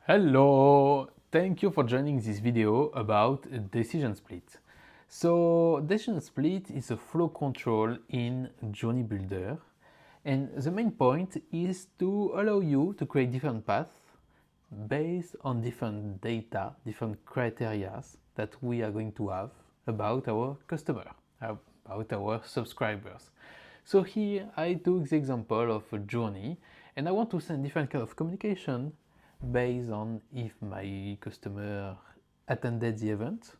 Hello! Thank you for joining this video about decision split. So decision split is a flow control in Journey Builder, and the main point is to allow you to create different paths based on different data, different criteria that we are going to have about our customer, about our subscribers. So here I took the example of a journey, and I want to send different kind of communication based on if my customer attended the event,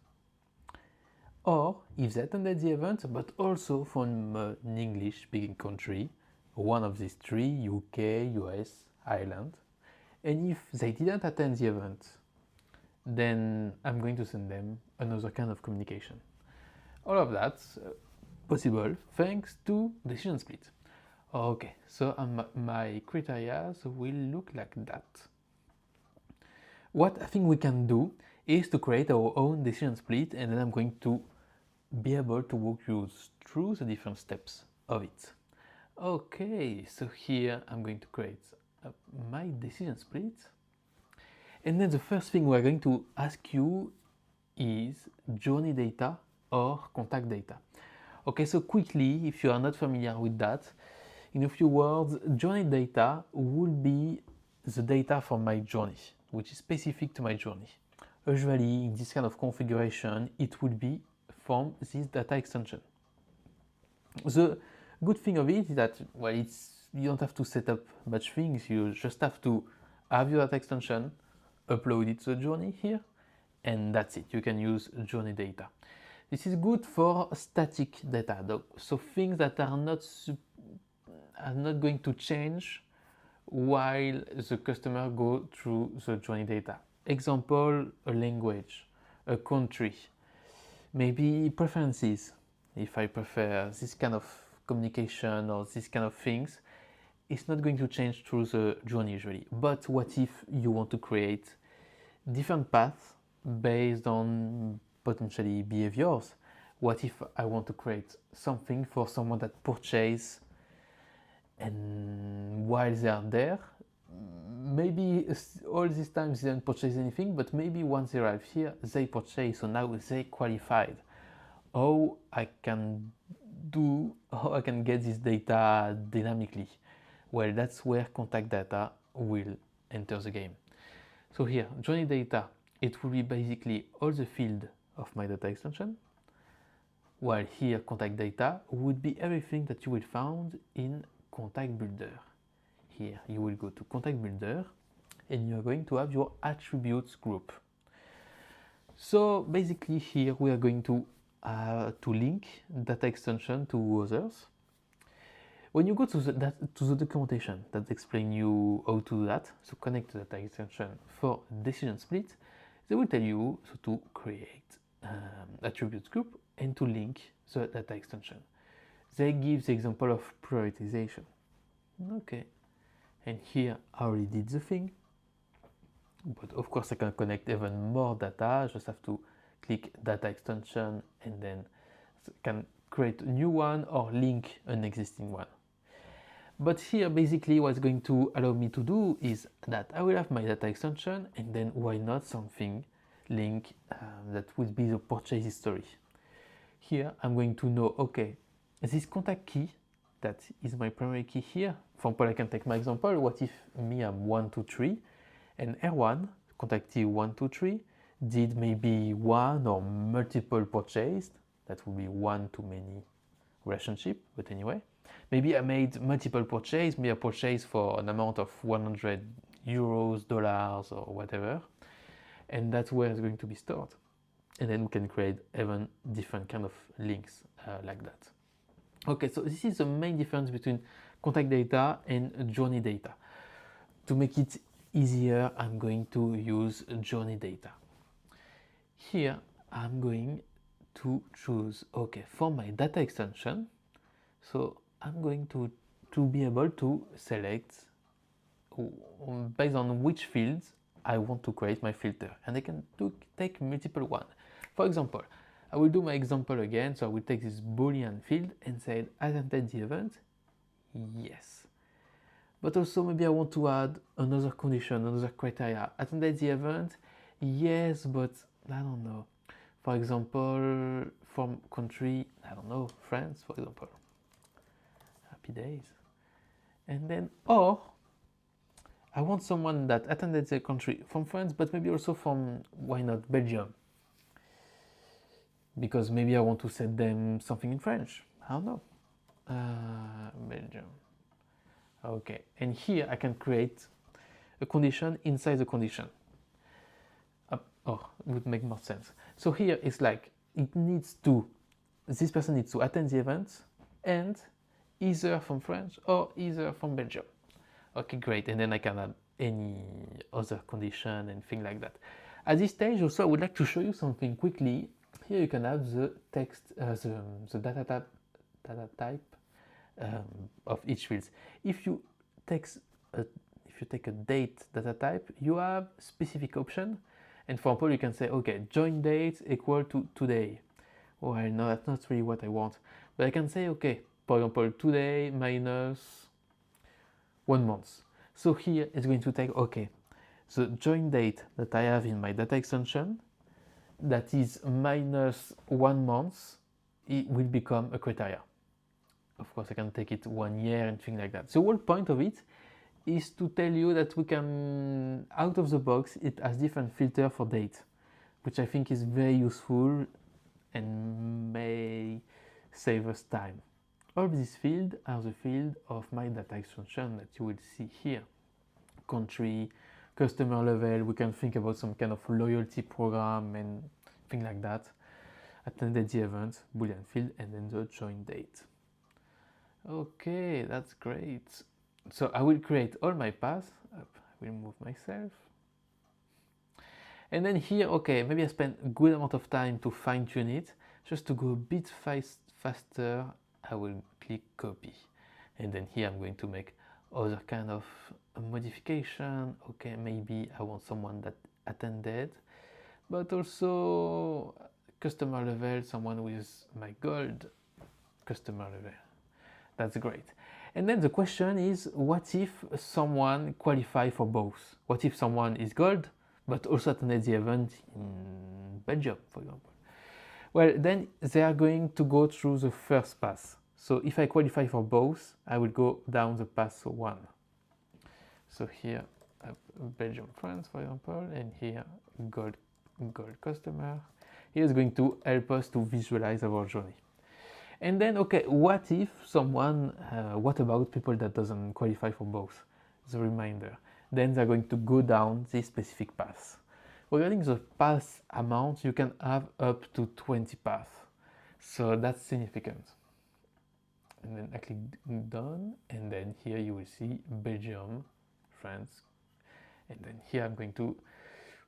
or if they attended the event but also from an English speaking country, one of these three: UK, US, Ireland. And if they didn't attend the event, then I'm going to send them another kind of communication. All of that's possible thanks to decision split. Okay, so my criteria will look like that. What I think we can do is to create our own decision split, and then I'm going to be able to walk you through the different steps of it. Okay, so here I'm going to create my decision split, and then the first thing we're going to ask you is journey data or contact data. Okay, so quickly, if you are not familiar with that, in a few words, journey data will be the data from my journey, which is specific to my journey. Usually in this kind of configuration, it will be from this data extension. The good thing of it is that, well, you don't have to set up much things, you just have to have your data extension, upload it to the journey here, and that's it. You can use journey data. This is good for static data, though, so things that are not going to change while the customer go through the journey data. Example, a language, a country, maybe preferences. If I prefer this kind of communication or this kind of things, it's not going to change through the journey usually. But what if you want to create different paths based on potentially behaviors? What if I want to create something for someone that purchase, and while they are there, maybe all this time they didn't purchase anything, but maybe once they arrive here, they purchase, so now they qualified. How I can get this data dynamically? Well, that's where contact data will enter the game. So here, journey data, it will be basically all the field of my data extension, while here contact data would be everything that you will find in Contact Builder. Here you will go to Contact Builder and you are going to have your attributes group. So basically here we are going to link data extension to others. When you go to the documentation that explains you how to do that, so connect the data extension for decision split, they will tell you to create attributes group and to link the data extension. They give the example of prioritization. Okay, and here I already did the thing, but of course I can connect even more data. I just have to click data extension and then can create a new one or link an existing one. But here basically what's going to allow me to do is that I will have my data extension, and then why not something link that would be the purchase history. Here I'm going to know, okay, this contact key, that is my primary key here. For example, I can take my example. What if me I'm 123 and R1, contactee 123, did maybe one or multiple purchase? That would be one too many relationship, but anyway. Maybe I made multiple purchase, maybe I purchased for an amount of 100 euros, dollars, or whatever. And that's where it's going to be stored. And then we can create even different kind of links like that. Okay, so this is the main difference between contact data and journey data. To make it easier, I'm going to use journey data. Here, I'm going to choose, okay, for my data extension, so I'm going to be able to select based on which fields I want to create my filter, and I can take multiple ones. For example, I will do my example again, so I will take this Boolean field and say attended the event, yes. but also maybe I want to add another condition, another criteria. Attended the event, yes, but I don't know. For example, from country, I don't know, France, for example. Happy days. And then, or I want someone that attended the country from France, but maybe also from, why not, Belgium? Because maybe I want to set them something in French. I don't know. Belgium. Okay, and here I can create a condition inside the condition. Oh, it would make more sense. So here it's like, this person needs to attend the event and either from France or either from Belgium. Okay, great, and then I can add any other condition and thing like that. At this stage also I would like to show you something quickly. Here you can have the text, the data type of each field. If you take a date data type, you have specific option. And for example, you can say, okay, join date equal to today. Well, no, that's not really what I want. But I can say, okay, for example, today minus 1 month. So here it's going to take, okay, the join date that I have in my data extension, that is minus 1 month, it will become a criteria. Of course, I can take it 1 year and things like that. The whole point of it is to tell you that we can, out of the box, it has different filter for date, which I think is very useful and may save us time. All these fields are the field of my data extension that you will see here. Country, customer level, we can think about some kind of loyalty program and things like that. Attended the event, Boolean field, and then the join date. Okay, that's great. So I will create all my paths. I will move myself. And then here, okay, maybe I spend a good amount of time to fine tune it. Just to go a bit faster, I will click copy. And then here I'm going to make other kind of modification. Okay, maybe I want someone that attended, but also customer level, someone with my gold customer level. That's great. And then the question is, what if someone qualify for both? What if someone is gold, but also attended the event in Belgium, for example? Well, then they are going to go through the first pass. So if I qualify for both, I will go down the pass 1. So here, Belgium, France, for example, and here, gold customer. Here is going to help us to visualize our journey. And then, okay, what if someone, what about people that doesn't qualify for both? The reminder. Then they're going to go down this specific path. Regarding the path amount, you can have up to 20 paths. So that's significant. And then I click done, and then here you will see Belgium, France. And then here I'm going to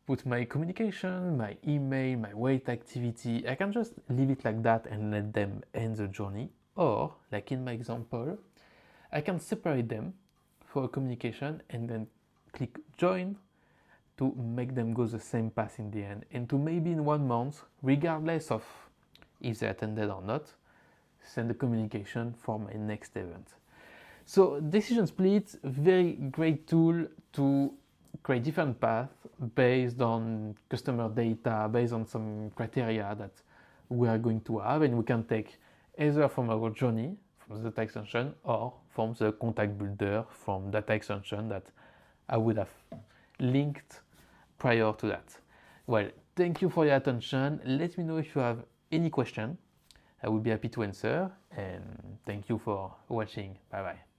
put my communication, my email, my wait activity. I can just leave it like that and let them end the journey. Or, like in my example, I can separate them for communication and then click join to make them go the same path in the end. And to maybe in 1 month, regardless of if they attended or not, send a communication for my next event. So decision split, very great tool to create different paths based on customer data, based on some criteria that we are going to have, and we can take either from our journey, from the data extension, or from the contact builder, from data extension that I would have linked prior to that. Well, thank you for your attention. Let me know if you have any question. I will be happy to answer, and thank you for watching. Bye bye.